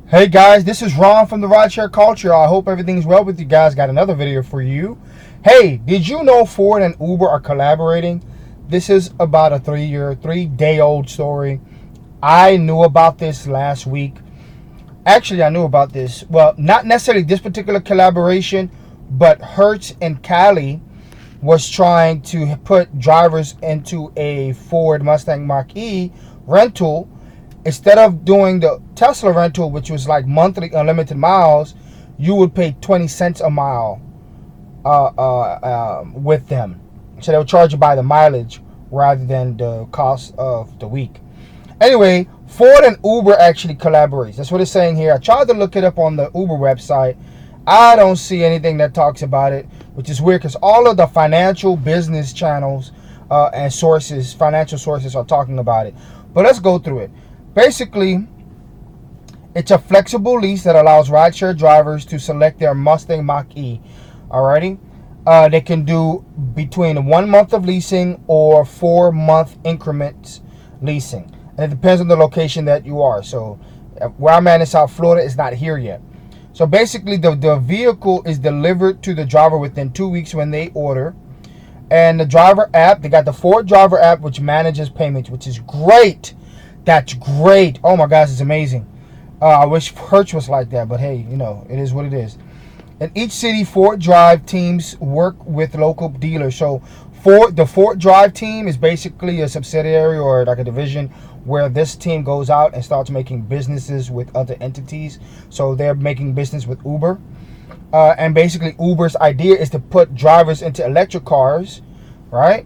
Hey guys, this is Ron from the Rideshare Culture. I hope everything's well with you guys. Got another video for you. Hey, did you know Ford and Uber are collaborating? This is about a 3-day-old story. I knew about this last week. Actually, I knew about this. Well, not necessarily this particular collaboration, but Hertz and Cali was trying to put drivers into a Ford Mustang Mach-E rental. Instead of doing the Tesla rental, which was like monthly unlimited miles, you would pay 20 cents a mile with them. So they would charge you by the mileage rather than the cost of the week. Anyway, Ford and Uber actually collaborates. That's what it's saying here. I tried to look it up on the Uber website. I don't see anything that talks about it, which is weird because all of the financial business channels and sources, financial sources, are talking about it. But let's go through it. Basically, it's a flexible lease that allows rideshare drivers to select their Mustang Mach-E. Alrighty, they can do between 1 month of leasing or 4-month increments leasing, and it depends on the location that you are. So, where I'm at in South Florida, it's not here yet. So basically, the vehicle is delivered to the driver within 2 weeks when they order, and the driver app, they got the Ford driver app, which manages payments, which is great. That's great. Oh my gosh, it's amazing. I wish Hertz was like that, but hey, you know, it is what it is. In each city, Ford Drive teams work with local dealers. So the Ford Drive team is basically a subsidiary or like a division where this team goes out and starts making businesses with other entities. So they're making business with Uber. And basically Uber's idea is to put drivers into electric cars, right?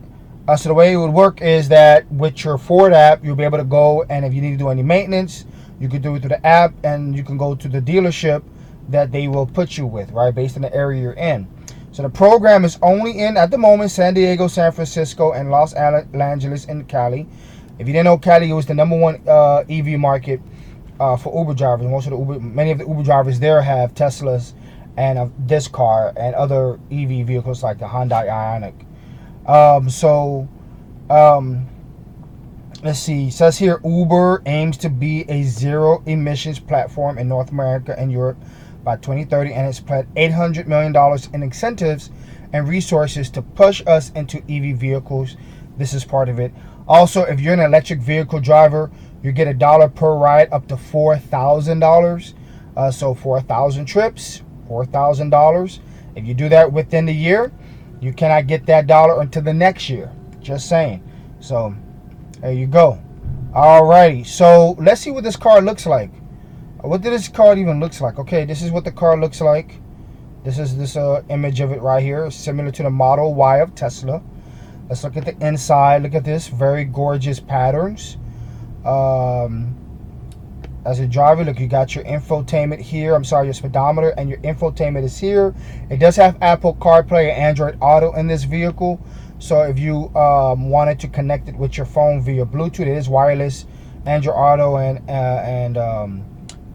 So the way it would work is that with your Ford app, you'll be able to go, and if you need to do any maintenance, you could do it through the app, and you can go to the dealership that they will put you with, right, based on the area you're in. So the program is only in, at the moment, San Diego, San Francisco, and Los Angeles and Cali. If you didn't know, Cali was the #1 EV market for Uber drivers. Many of the Uber drivers there have Teslas and this car and other EV vehicles like the Hyundai Ioniq. Let's see. It says here Uber aims to be a zero emissions platform in North America and Europe by 2030, and it's pledged $800 million in incentives and resources to push us into EV vehicles. This is part of it. Also, if you're an electric vehicle driver, you get $1 per ride up to $4,000. So for 1,000 trips, $4,000. If you do that within the year, you cannot get that dollar until the next year. Just saying. So, there you go. Alrighty. So, let's see what this car looks like. What did this car even looks like? Okay, this is what the car looks like. This is this image of it right here. Similar to the Model Y of Tesla. Let's look at the inside. Look at this. Very gorgeous patterns. As a driver, look, you got your infotainment here. I'm sorry, your speedometer and your infotainment is here. It does have Apple CarPlay and Android Auto in this vehicle. So if you wanted to connect it with your phone via Bluetooth, it is wireless, Android Auto and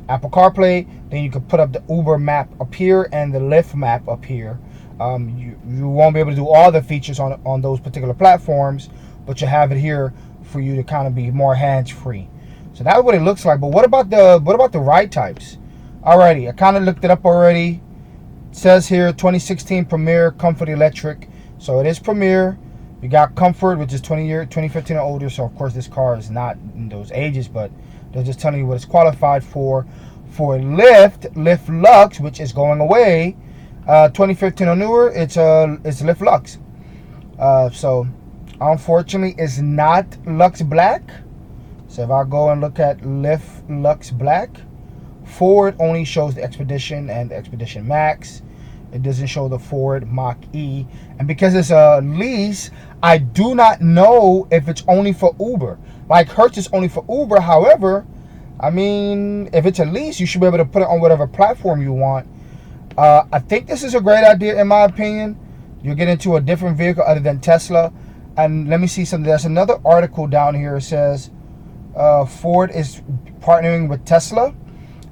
Apple CarPlay. Then you can put up the Uber map up here and the Lyft map up here. You won't be able to do all the features on those particular platforms, but you have it here for you to kind of be more hands-free. So that's what it looks like. But what about the ride types? Alrighty, I kind of looked it up already. It says here 2016 Premier Comfort Electric. So it is Premier. You got Comfort, which is 2015 or older. So of course this car is not in those ages, but they're just telling you what it's qualified for. For Lyft Lux, which is going away, 2015 or newer, it's Lyft Lux. So unfortunately, it's not Lux Black. So if I go and look at Lyft Lux Black, Ford only shows the Expedition and the Expedition Max. It doesn't show the Ford Mach-E. And because it's a lease, I do not know if it's only for Uber. Like Hertz is only for Uber. However, I mean, if it's a lease, you should be able to put it on whatever platform you want. I think this is a great idea, in my opinion. You'll get into a different vehicle other than Tesla. And let me see something. There's another article down here. It says Ford is partnering with Tesla.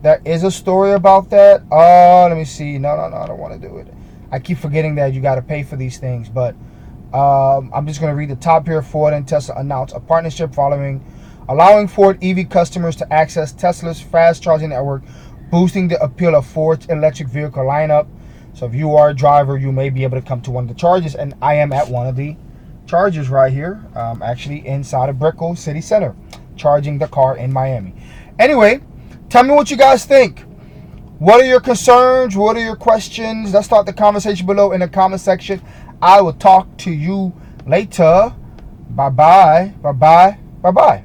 There is a story about that. Let me see. No, I don't want to do it. I keep forgetting that you got to pay for these things. But I'm just going to read the top here. Ford and Tesla announced a partnership allowing Ford EV customers to access Tesla's fast charging network, boosting the appeal of Ford's electric vehicle lineup. So if you are a driver, you may be able to come to one of the charges, and I am at one of the charges right here, actually inside of Brickell City Center, charging the car in Miami. Anyway, tell me what you guys think. What are your concerns? What are your questions? Let's start the conversation below in the comment section. I will talk to you later. Bye-bye. Bye-bye. Bye-bye.